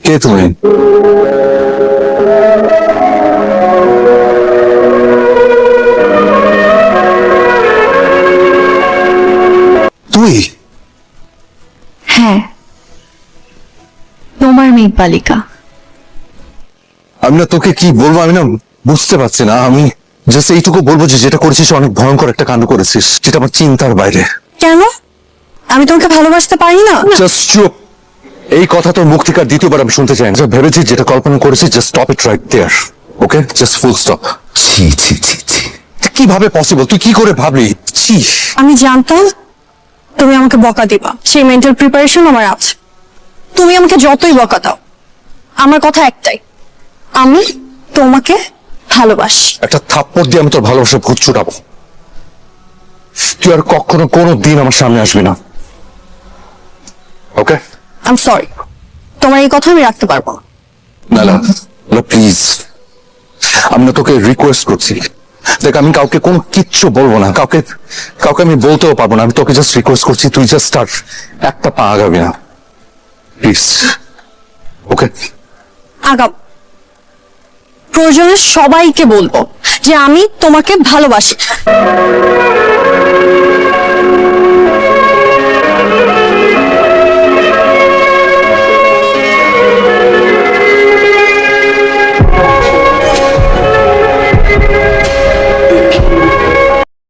কে তুমি? তুই? হ্যাঁ, তোমার মেয়ে বালিকা। আমি না তোকে কি বলবো, আমি না বুঝতে পারছি না। আমি জাস্ট এইটুকু বলবো যে যেটা করেছিস অনেক ভয়ঙ্কর একটা কাণ্ড করেছিস, যেটা আমার চিন্তার বাইরে। কেন? আমি তোমাকে ভালোবাসতে পারি না? জাস্ট চুপ। এই কথা তোর মুখ থেকে আর দ্বিতীয়বার আমি শুনতে চাই না। যা ভেবেছিস, যেটা কল্পনা করেছিস, just stop it right there. Okay, just full stop. ছি ছি ছি ছি, কিভাবে পসিবল? তুই কি করে ভাবলি? ছি। আমি জানতাম তুমি আমাকে বকা দিবা, সেই মেন্টাল প্রিপারেশন আমার আছে। তুমি আমাকে যতই বকা দাও, আমার কথা একটাই, আমি তোমাকে ভালোবাসি। একটা থাপ্পড় দিয়ে আমি তোর ভালোবাসা ভূত ছুটাবো। তুই আর কখনো কোনো দিন আমার সামনে আসবি না। ওকে? আই এম সরি, তোমার এই কথা আমি রাখতে পারবো না। না না প্লিজ, আমি না তোকে রিকোয়েস্ট করছি। দেখ, আমি কাউকে কোনো কিচ্ছু বলবো না, কাউকে কাউকে আমি বলতেও পারবো না। আমি তোকে জাস্ট রিকোয়েস্ট করছি, তুই জাস্ট আর একটা পা আগাবি না, প্লিজ। ওকে? আগাম প্রয়োজনে সবাইকে বলবো যে আমি তোমাকে ভালোবাসি।